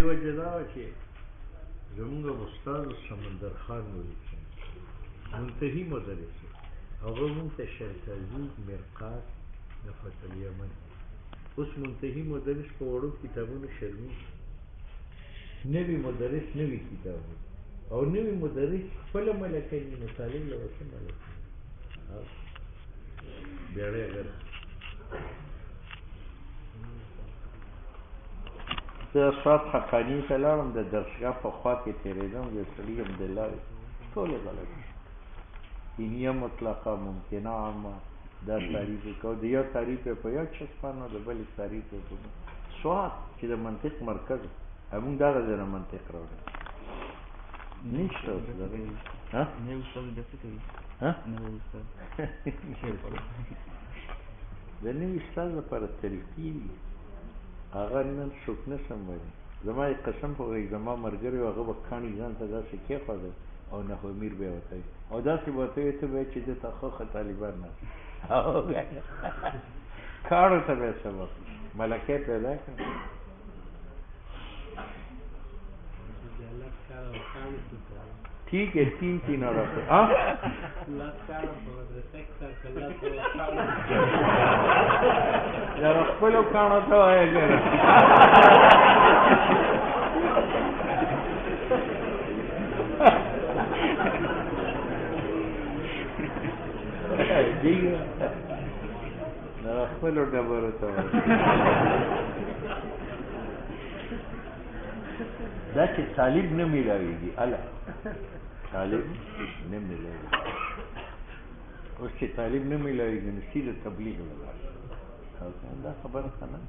وجه دا وه چې زمونږ استاد سمندر خان ولیکي منتهي مدرس هغه مونږ ته شرطازي مرقات نفت الیمن اوس منتهي مدرس په وړو کتابونو شرمېږي نوي مدرس نوي کتابونه او نوي مدرس خپله ملکه وي نو طالب له به څه ملکه بیړی غر زه اسواد حقاني ته لاړم د درسګاه په خوا کې تېرېدم یو سړي حمدالله ټولې غلط دینیه مطلقه ممکنه عامه دا تعریف یې کوو د یو تعریف یې په یو چسپانو د بلې تعریف یې په سواد چې د منطق مرکز همون دغه ځای نه منطق راوړی نشته اوس دغه نوی استاد بیا څه کوي نوی استاد د نوي استاد لپاره طریقې دي هغه نن څوک نه سموي زما یې قسم په وایي زما ملګری و هغه به کاڼي ځان ته داسې کېښوده او نحو میر به یې ورته وي او داسې به ورته وي ته به یې چې دلته ښه طالبان ناست کاڼو ته به یې سبق ملکې پیدا کړه ٹھیک ہے تین اور خپلو کاڼو ته وایه ګره خپلو ډبرو ته وایه دا چې طالب نه میلاویږي اله طالب نه میلاویږي اوس چې طالب نه میلاویږي نو سیده تبلیغ ولاړ دا خبره ښه نه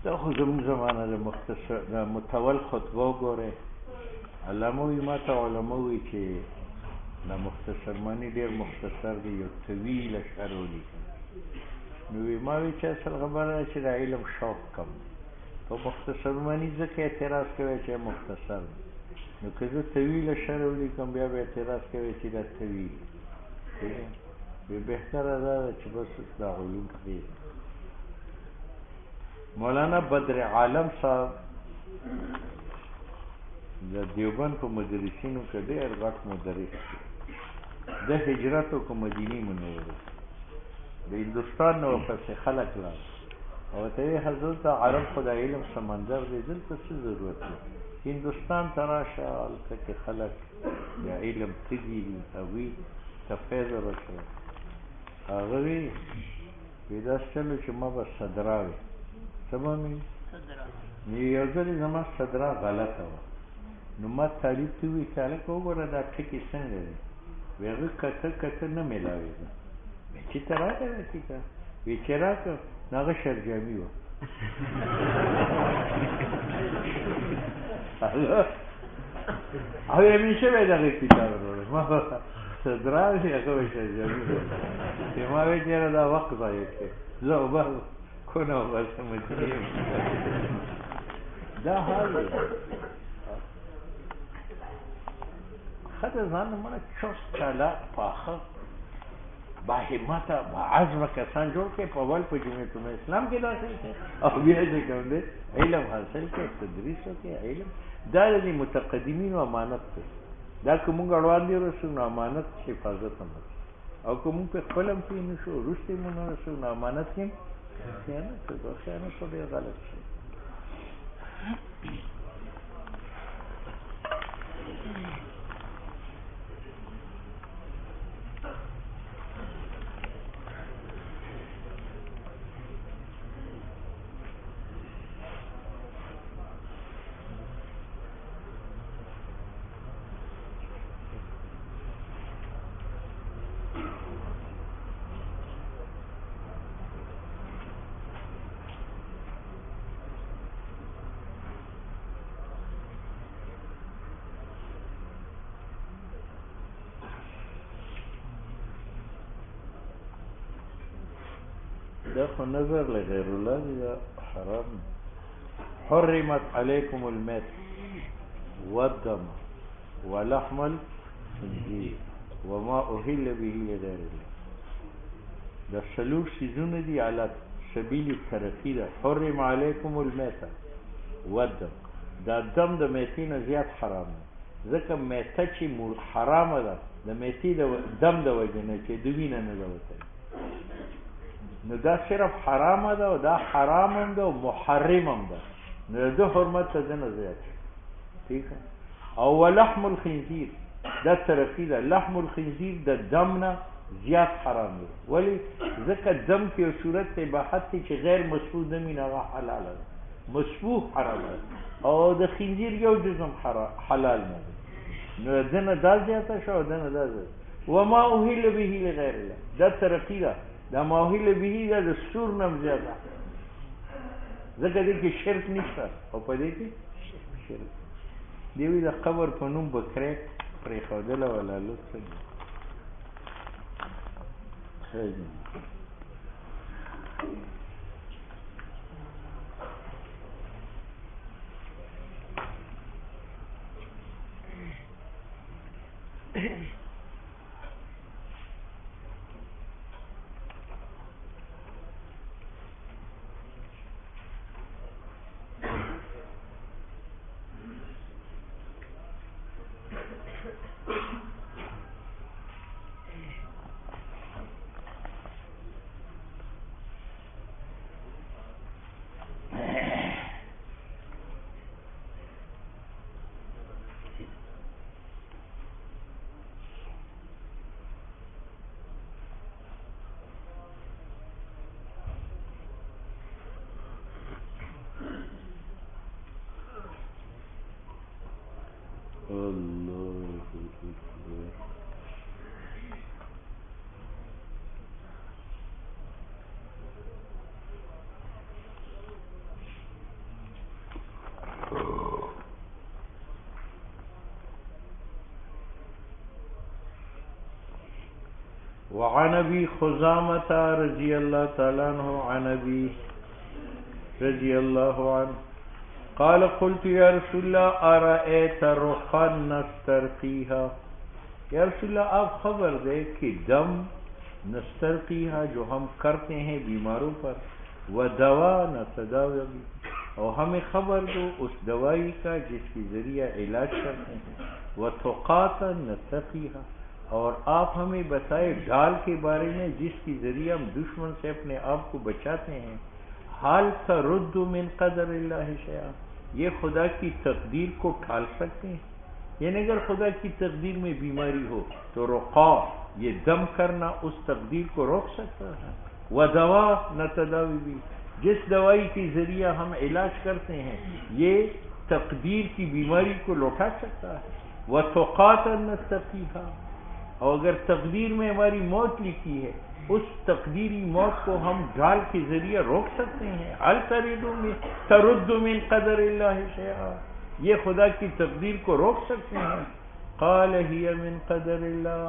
دا خو زموږ زمانه د مختصر د متول خطبه وګورئ علامه وایي ما ته علما وایي چې دا مختصر معنی ډېر مختصر دی یو طویل اشعار ولیکل نو ما وی چې اصل خبره ده چې د علم شوق کم په مختصر معنی ځکه اعتراض کوي چې مختصر نو که زه طویل اشعار ولیکم بیا به اعتراض کوي چې دا طویل وی بهتره دا ده چې بس دا علوم خیر مولانا بدر عالم صاحب د دیوبند په مدرسینو کې ډېر غټ مدرس د هجرت او مدینې منورې د هندوستان نه ورپسې خلک لاړ او ته یې حضرت عرب خو د علم سمندر دی دلته څه ضرورت دی هندوستان ته راشه هلته کې خلک د علم تږي دي هغوی ته فیض ورسوه هغه وی داسې چلو چې ما به صدرا وي څه به مې یو ځل زما صدرا غلطه وه نو ما طالب ته ووایي چې هلکه وګوره دا ټکي څنګه دی وی هغه کته نه میلاوېده چې ته راکړه دا ټیکه وی چې راکړه نو هغه شرجامي وه او همیشه به یې دغه کتاب راوړی ما صدرا وي هغه به شرجامي وه چې ما وی چې یاره دا وخت ضایع کړې زه اوبه کونه وباسم دا حال دی ښه د ځان نه مړه چست چالاک پاخه باهمته باعزمه کسان جوړ کړي په اول په جمعیت اسلام کې داخل کړي او بیا چې کوم دی علم حاصل کړي تدریس وکړي علم دا د متقدمینو امانت دی دا که مونږ اړوان دي رسو نو امانت حفاظت هم او که مونږ په خپل هم پوه نه شو وروسته مونږ نه رسو نو امانت کې خیانت کوي خیانت خو ډېر غلط شي ده خو نظر لغیر الله دی دا حرام حرمت علیکم الميت والدم ولحم الخنزير وما أهل به لغير الله دا سلور سیزونه دی علی سبیل ترقی دا. حرم علیکم المیتہ والدم، دا دم د میتې نه زیات حرام دی، ځکه میته چې حرامه ده د میتې د دم د وجې نه چې د وینه نه ده وتلې، نو دا صرف حرامه ده او دا حرام هم ده او محرم هم ده، نو د ده حرمت ته ځنه زیات شي. ٹھیک ہے. او ولحم الخنزیر دا ترقی ده. لحم الخنزیر د دم نه زیات حرام دی. ولی ځکه دم کې یو صورت اباحت دی چې غیر مسفوح دم یې هغه حلاله ده، مسفوح حرام ده، او د خنزیر یو جزم حلال نه ده، نو دنه دا زیاته شو او دنه دا زیاته. وما اهل به لغیر الله دا ترقی ده. دا ما اهل به دا د سور نم زیاته، ځکه دې کې شرک نشته او په دې کې شرک دی. وی د قبر په نوم بکرې پرېښودله ولا لطف خیلی. وعن ابي خزامة رضي الله تعالى عنه عن ابي رضي الله عنه قال قلت يا رسول الله أرأيت رقا نسترقيها، یا رسول اللہ آپ خبر دے کہ دم نسترقیها جو ہم کرتے ہیں بیماروں پر، و دوا نتداوی بھی، اور ہمیں خبر دو اس دوائی کا جس کی ذریعہ علاج کرتے ہیں، و تقاتا نتقیها، اور آپ ہمیں بتائے ڈھال کے بارے میں جس کی ذریعہ ہم دشمن سے اپنے آپ کو بچاتے ہیں. حال ترد من قدر اللہ شیئا، یہ خدا کی تقدیر کو ٹھال سکتے ہیں؟ یعنی اگر خدا کی تقدیر میں بیماری ہو تو رقا یہ دم کرنا اس تقدیر کو روک سکتا ہے. و دوا نتداوی بھی، جس دوائی کے ذریعہ ہم علاج کرتے ہیں یہ تقدیر کی بیماری کو لوٹا سکتا ہے. و تقاتا نتقیها، اور اگر تقدیر میں ہماری موت لکھی ہے اس تقدیری موت کو ہم ڈھال کے ذریعہ روک سکتے ہیں. حل ترد من قدر اللہ شیئا، یہ خدا کی تقدیر کو روک سکتے ہیں. قال ہی من قدر اللہ،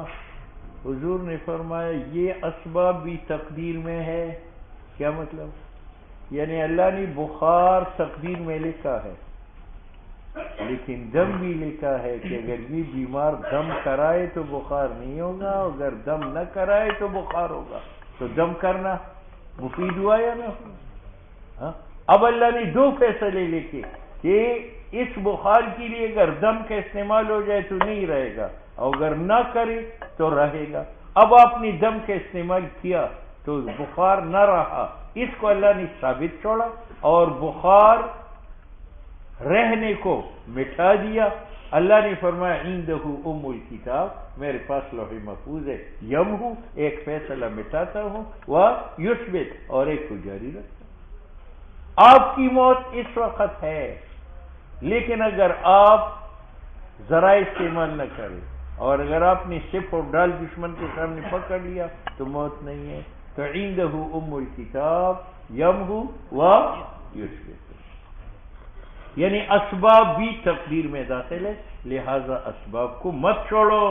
حضور نے فرمایا یہ اسباب بھی تقدیر میں ہے. کیا مطلب؟ یعنی اللہ نے بخار تقدیر میں لکھا ہے، لیکن دم بھی لکھا ہے کہ اگر یہ بیمار دم کرائے تو بخار نہیں ہوگا، اگر دم نہ کرائے تو بخار ہوگا. تو دم کرنا مفید ہوا یا نہ ہوا؟ اب اللہ نے دو فیصلے لکھے کہ اس بخار کے لیے اگر دم کا استعمال ہو جائے تو نہیں رہے گا، اور اگر نہ کرے تو رہے گا. اب آپ نے دم کا استعمال کیا تو بخار نہ رہا، اس کو اللہ نے ثابت چھوڑا اور بخار رہنے کو مٹا دیا. اللہ نے فرمایا عندہ ام الکتاب، میرے پاس لوح محفوظ ہے، یمحو ایک فیصلہ مٹاتا ہوں، و یثبت اور ایک کو جاری رکھتا ہوں. آپ کی موت اس وقت ہے، لیکن اگر آپ ذرائع استعمال نہ کریں اور اگر آپ نے سپ اور ڈال دشمن کے سامنے پکڑ لیا تو موت نہیں ہے. تو عندہ ام الکتاب یمحو و یثبت، یعنی اسباب بھی تقدیر میں داخل ہے، لہذا اسباب کو مت چھوڑو.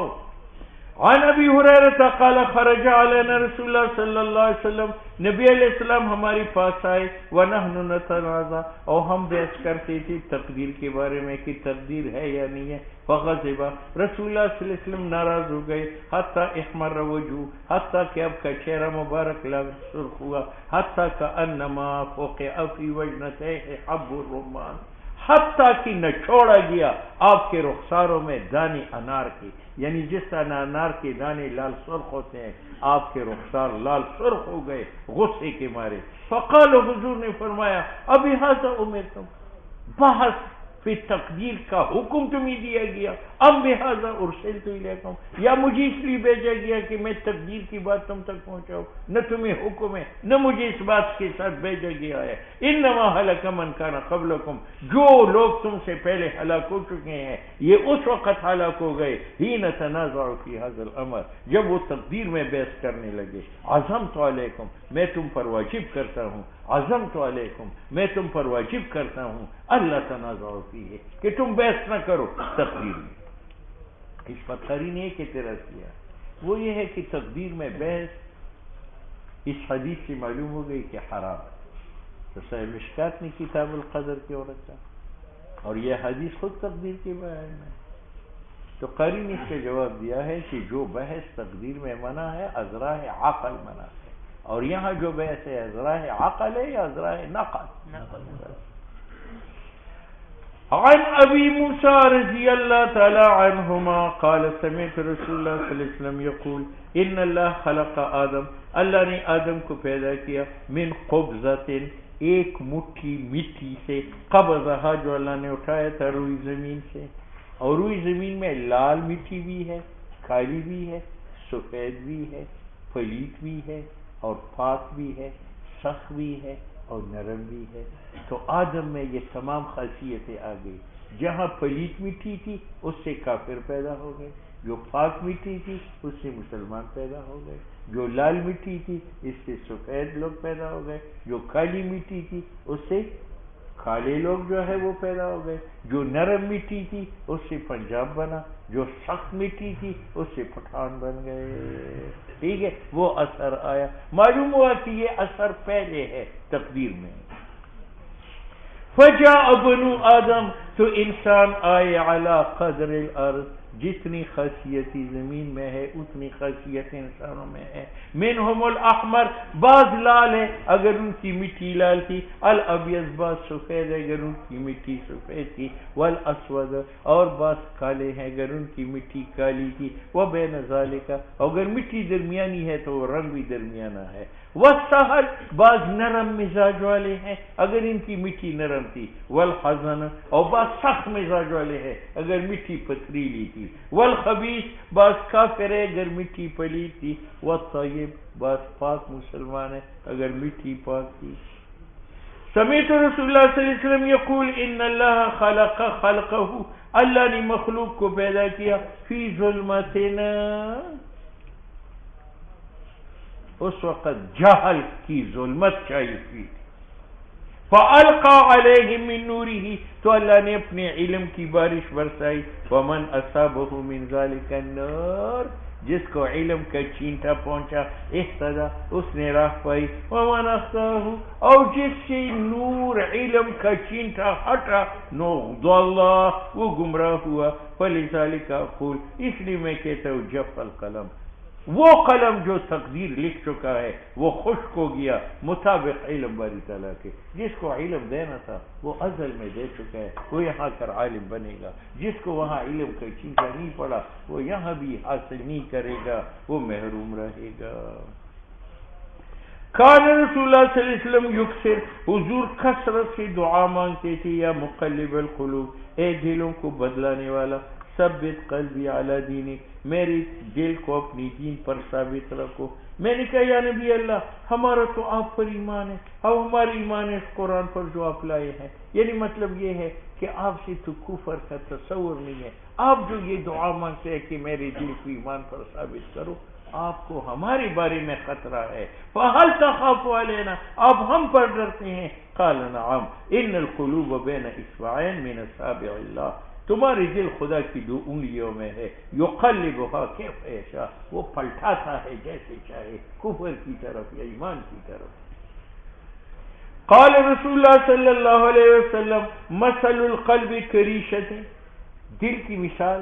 عن ابی ہریرہ قال خرج علینا رسول اللہ صلی اللہ علیہ وسلم، نبی علیہ السلام ہمارے پاس آئے، ونحن نتنازع، اور ہم بحث کرتے تھے تقدیر کے بارے میں کہ تقدیر ہے یا نہیں ہے، فغضب، رسول اللہ صلی اللہ علیہ وسلم ناراض ہو گئے، حتی احمر وجهه، حتی کہ اب کا چہرہ مبارک لگ سرخ ہوا، حتی کانما فوقع فی وجنتیہ حب الرمان، حتیٰ کہ نہ چھوڑا گیا آپ کے رخساروں میں دانے انار کے، یعنی جس طرح انار کے دانے لال سرخ ہوتے ہیں، آپ کے رخسار لال سرخ ہو گئے غصے کے مارے۔ فقال، حضور نے فرمایا، ابھی حاضر امرتم، بحث فی تقدیر کا حکم تمہیں دیا گیا، ام بہذا ارسلت الیکم، یا مجھے اس لیے بھیجا گیا کہ میں تقدیر کی بات تم تک پہنچاؤں؟ نہ تمہیں حکم ہے نہ مجھے اس بات کے ساتھ بھیجا گیا ہے۔ انما ہلک من کان قبلکم، جو لوگ تم سے پہلے ہلاک ہو چکے ہیں یہ اس وقت ہلاک ہو گئے، حین تنازعوا فی ھذا الامر، جب وہ تقدیر میں بحث کرنے لگے۔ عزمت علیکم، میں تم پر واجب کرتا ہوں، عزمت علیکم، میں تم پر واجب کرتا ہوں، اللہ تنازعوا فیہ، کہ تم بحث نہ کرو تقدیر میں۔ اس پر قرین ایک اعتراض کیا، وہ یہ ہے کہ تقدیر میں بحث اس حدیث سے معلوم ہو گئی کہ حرام ہے، تو صاحب مشکات نے کتاب القدر کیوں رکھا، اور یہ حدیث خود تقدیر کے بیان میں، تو قرین اس کا جواب دیا ہے کہ جو بحث تقدیر میں منع ہے ازراہ عقل منع ہے، اور یہاں جو بحث ہے ازراہ عقل ہے یا ازراہ نقل۔ عن ابی موسیٰ رضی اللہ تعالی عنہما قال سمعت رسول اللہ صلی اللہ علیہ وسلم یقول ان اللہ خلق آدم، اللہ نے آدم کو پیدا کیا، من قبضۃ، ایک مٹھی مٹی سے، قبضہ جو اللہ نے اٹھایا تھا روئی زمین سے، اور روئی زمین میں لال مٹی بھی ہے، کالی بھی ہے، سفید بھی ہے، پلیت بھی ہے، اور پاک بھی ہے، سخت بھی ہے اور نرم بھی ہے۔ تو آدم میں یہ تمام خاصیتیں آ گئی، جہاں پلیت مٹی تھی اس سے کافر پیدا ہو گئے، جو پاک مٹی تھی اس سے مسلمان پیدا ہو گئے، جو لال مٹی تھی اس سے سفید لوگ پیدا ہو گئے، جو کالی مٹی تھی اس سے کالے لوگ جو ہے وہ پیدا ہو گئے، جو نرم مٹی تھی اس سے پنجاب بنا، جو سخت مٹی تھی اس سے پٹھان بن گئے۔ ٹھیک ہے، وہ اثر آیا، معلوم ہوا کہ یہ اثر پہلے ہے تقدیر میں۔ فجاء بنو آدم، تو انسان آئے علی قدر الارض، جتنی خاصیتی زمین میں ہے اتنی خاصیت انسانوں میں ہے۔ منہم الاحمر، بعض لال ہے اگر ان کی مٹی لال تھی، الابیض بعض سفید ہے اگر ان کی مٹی سفید تھی، والاسود اور بعض کالے ہیں اگر ان کی مٹی کالی تھی، وبین ذالک اگر مٹی درمیانی ہے تو وہ رنگ بھی درمیانہ ہے، والسہل بعض نرم مزاج والے ہیں اگر ان کی مٹی نرم تھی، والحزن اور بعض سخت مزاج والے ہیں اگر مٹی پتھریلی تھی، والخبیث بعض کافر ہے اگر مٹی پلیت تھی، والطیب بعض پاک مسلمان ہے اگر مٹی پاک تھی۔ سمیت رسول اللہ صلی اللہ علیہ وسلم یقول ان اللہ خلق خلقہ، اللہ نے مخلوق کو پیدا کیا، فی ظلمتنا، اس وقت جہل کی ظلمت چھائی ہوئی، فَأَلْقَى عَلَيْهِم مِّن نُورِهِ، تو اللہ نے اپنے علم کی بارش برسائی، وَمَنْ أَصَابَهُ مِنْ ذَلِكَ النَّارِ، جس کو علم کا چینٹا پہنچا اہتدی، اس نے راہ پائی، وَمَنْ أَخْطَأَهُ اور جس سے نور علم کا چینٹا ہٹا، ضَلَّ وہ گمراہ ہوا، فَلِذَلِكَ أَقُولُ اس لیے میں کہتا ہوں جف القلم، وہ قلم جو تقدیر لکھ چکا ہے وہ خشک ہو گیا مطابق علم باری تعالیٰ کے، جس کو علم دینا تھا وہ ازل میں دے چکا ہے، وہ یہاں کر عالم بنے گا، جس کو وہاں علم کا چینٹا نہیں پڑا وہ یہاں بھی حاصل نہیں کرے گا، وہ محروم رہے گا۔ کان رسول اللہ صلی اللہ علیہ وسلم یکثر، حضور کثرت سے دعا مانگتے تھے، یا مقلب القلوب اے دلوں کو بدلانے والا، ثبت قلبی علی دینک میری دل کو اپنی دین پر ثابت رکھو۔ میں نے کہا یا نبی اللہ ہمارا تو آپ پر ایمان ہے، اب ہمارا ایمان ہے اس قرآن پر جو آپ لائے ہیں، یعنی مطلب یہ ہے کہ آپ سے تو کفر کا تصور نہیں ہے، آپ جو یہ دعا مانگتے ہیں کہ میرے دل کو ایمان پر ثابت کرو، آپ کو ہمارے بارے میں خطرہ ہے، فَهَلْ تَخَافُ عَلَيْنَا آپ ہم پر ڈرتے ہیں؟ قَالَ نَعَمْ إِنَّ الْقُلُوبَ بَيْنَ إِصْبَعَيْنِ مِنْ أَصَابِعِ اللَّهِ تمہاری دل خدا کی 2 انگلیوں میں ہے، یقلبها کیف یشاء، وہ پلٹاتا ہے جیسے چاہے، کفر کی طرف یا ایمان کی طرف۔ قال رسول اللہ صلی اللہ علیہ وسلم مثل القلب کریشۃ، دل کی مثال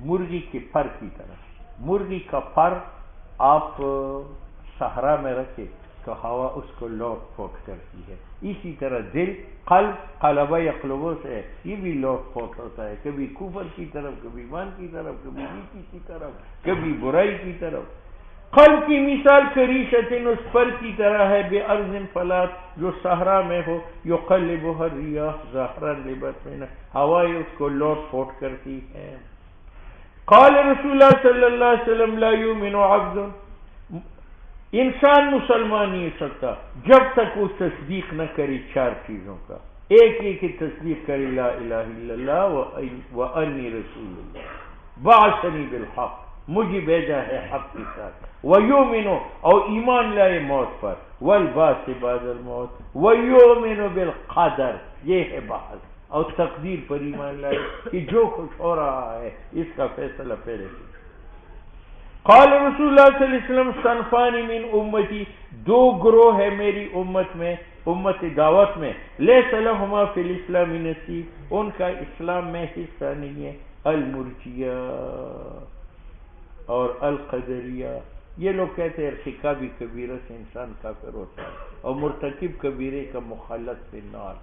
مرغی کے پر کی طرح۔ مرغی کا پر آپ صحرا میں رکھے تو ہوا اس کو لوٹ پوٹ کرتی ہے، اسی طرح دل قلب قلبہ یقلبہ سے ہے، یہ بھی لوٹ پوٹ ہوتا ہے، کبھی کفر کی طرف، کبھی ایمان کی طرف، کبھی نیکی کی طرف، کبھی برائی کی طرف۔ قلب کی مثال کریشۃ، اس پر کی طرح ہے، بے ارض فلات، جو صحرا میں ہو، یقلبها الریاح ظاہرا لبطنها، ہوائیں اس کو لوٹ پوٹ کرتی ہیں۔ قال رسول اللہ صلی اللہ علیہ وسلم لا یؤمن عبد، انسان مسلمان نہیں ہو سکتا جب تک وہ تصدیق نہ کرے 4 چیزوں کا۔ ایک یہ کہ تصدیق کرے لا الہ الا اللہ وانی رسول اللہ، بعثنی بالحق، مجھے بھیجا ہے حق کے ساتھ، ویؤمن، اور ایمان لائے موت پر، والبعث بعد الموت، ویؤمن بالقدر، یہ ہے بحث، اور تقدیر پر ایمان لائے کہ جو کچھ ہو رہا ہے اس کا فیصلہ پہلے سے۔ قال رسول اللہ صلی اللہ علیہ وسلم صنفان من امتی، 2 گروہ ہے میری امت میں، امت دعوت میں، لیس لہما فی الاسلام نصیب، ان کا اسلام میں حصہ نہیں ہے، المرجیہ اور القدریہ۔ یہ لوگ کہتے ہیں ارتکاب کبیرہ سے انسان کافر ہوتا ہے، اور مرتکب کبیرے کا مخلد فی النار۔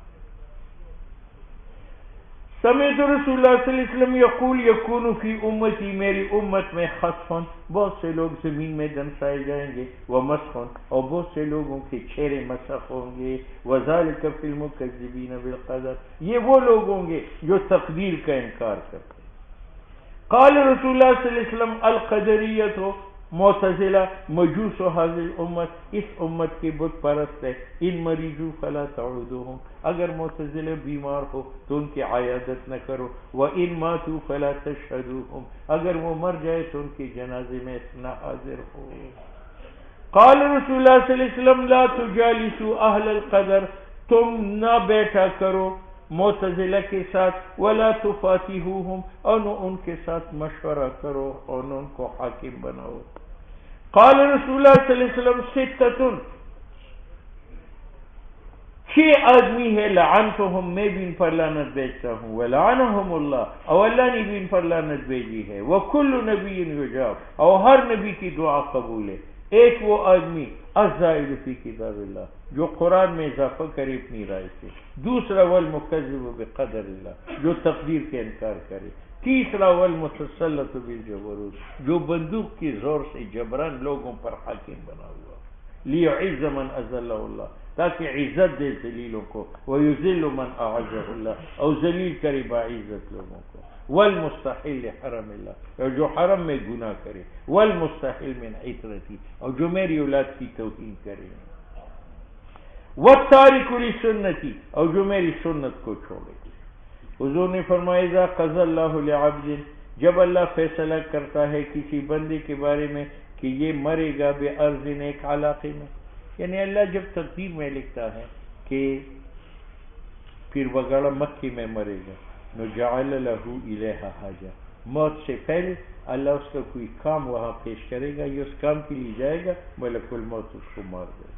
سمعت رسول اللہ صلی اللہ علیہ وسلم یقول یکون فی امتی، میری امت میں خسفن، بہت سے لوگ زمین میں دنسائے جائیں گے، ومسخن، اور بہت سے لوگوں کے چہرے مسخ ہوں گے، وذالک فی المکذبین بالقدر، یہ وہ لوگ ہوں گے جو تقدیر کا انکار کرتے ہیں۔ قال رسول اللہ صلی اللہ علیہ وسلم القدریۃ معتزلہ مجوس هذه الامت، اس امت کے بت پرست ہے، ان مریضو فلا تعودوهم، اگر معتزلہ بیمار ہو تو ان کی عیادت نہ کرو، وان ماتوا فلا تشهدوهم، اگر وہ مر جائے تو ان کے جنازے میں نہ حاضر ہو۔ قال رسول اللہ صلی اللہ علیہ وسلم لا تجالسوا اہل القدر، تم نہ بیٹھا کرو معتزلہ کے ساتھ، ولا تفاتیحوہم، اور نہ ان کے ساتھ مشورہ کرو اور نہ ان کو حاکم بناؤ۔ قال رسول اللہ صلی اللہ علیہ وسلم ستۃ، 6 آدمی ہے، لعنتہم، میں بھی ان پر لعنت بھیجتا ہوں، ولعنہم اللہ، اور اللہ نے بھی ان پر لعنت بھیجی ہے، وکل نبی یجاب، اور ہر نبی کی دعا قبول ہے۔ ایک وہ آدمی الزائد فی کتاب اللہ، جو قرآن میں اضافہ کرے اپنی رائے سے، دوسرا والمکذب بقدر اللہ، جو تقدیر کے انکار کرے، تیسرا والمتسلط بالجبروت، جو بندوق کی زور سے جبران لوگوں پر حاکم بنا ہوا، لیعز من اذلہ اللہ، تاکہ عزت دے ذلیلوں کو، ویذل من اعزہ اللہ، اور ذلیل کرے باعزت لوگوں کو، والمستحل حرم اللہ، اور جو حرم میں گناہ کرے، والمستحل من عطرتی، اور جو میری اولاد کی توہین کرے، والتارک لسنتی، اور جو میری سنت کو چھوڑے۔ حضور نے فرمایا اذا قضى اللہ لعبد، جب اللہ فیصلہ کرتا ہے کسی بندے کے بارے میں کہ یہ مرے گا بے ارض، ایک علاقے میں، یعنی اللہ جب تقدیر میں لکھتا ہے کہ پھر وگڑا مکی میں مرے گا، نجعل له الیہا حاجہ، موت سے پہلے اللہ اس کا کوئی کام وہاں پیش کرے گا، یہ اس کام کے لیے جائے گا، ملک الموت اس کو مار دے گا۔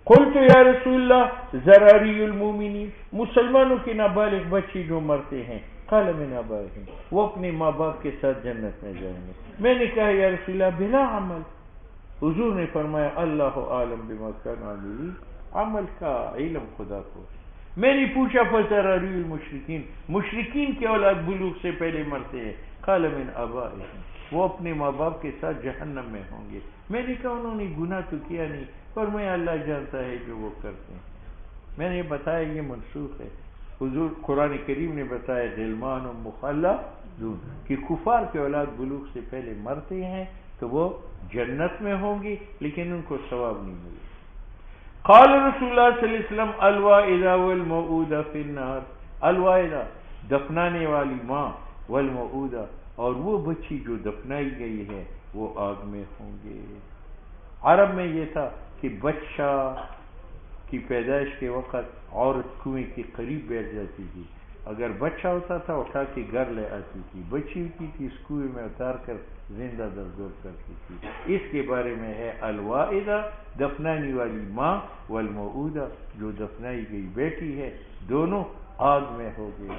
قلت یا رسول اللہ ذراری المومنین، مسلمانوں کے نابالغ بچے جو مرتے ہیں، قال من آبائہم، وہ اپنے ماں باپ کے ساتھ جنت میں جائیں گے۔ میں نے کہا یا رسول اللہ بلا عمل، حضور نے فرمایا اللہ عالم بما کانوا عاملین، عمل کا علم خدا کو۔ میں نے پوچھا فذراری المشرکین، مشرکین کی اولاد بلوغ سے پہلے مرتے ہیں، قال من آبائہم، وہ اپنے ماں باپ کے ساتھ جہنم میں ہوں گے۔ میں نے کہا انہوں نے گناہ تو کیا نہیں، فرمایا اللہ جانتا ہے جو وہ کرتے ہیں۔ میں نے بتایا یہ منسوخ ہے، حضور قرآن کریم نے بتایا غلمان مخلدون، کہ کفار کے اولاد بلوغ سے پہلے مرتے ہیں تو وہ جنت میں ہوں گی لیکن ان کو ثواب نہیں ملے۔ قال رسول اللہ صلی اللہ علیہ وسلم الوائدہ والموعودہ فی النار، الوائدہ دفنانے والی ماں، والموعودہ اور وہ بچی جو دفنائی گئی ہے وہ آگ میں ہوں گے۔ عرب میں یہ تھا کہ بچہ کی پیدائش کے وقت عورت کنویں کے قریب بیٹھ جاتی تھی، اگر بچہ ہوتا تھا اٹھا کے گھر لے آتی تھی, بچی ہوتی تھی اس کنویں میں اتار کر زندہ درگور کرتی تھی. اس کے بارے میں ہے الوائدہ, دفنانے والی ماں, والموعودہ, جو دفنائی گئی بیٹی ہے, دونوں آگ میں ہو گئی.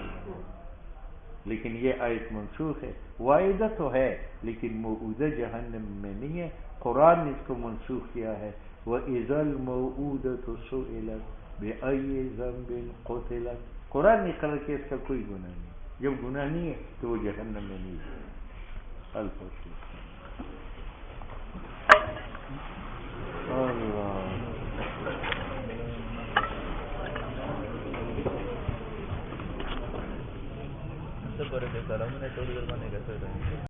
لیکن یہ آیت منسوخ ہے. وائدہ تو ہے لیکن موعودہ جہنم میں نہیں ہے, قرآن نے اس کو منسوخ کیا ہے. وَإِذَا الْمَوْعُودَةُ سُئِلَتْ بِأَيِّ ذَنبٍ قُتِلَتْ, قرآن نے قرار کہ اس کا کوئی گناہ نہیں. جب گناہ نہیں ہے تو وہ جہنم میں نہیں ہے. سب بڑے سلام نے ٹولی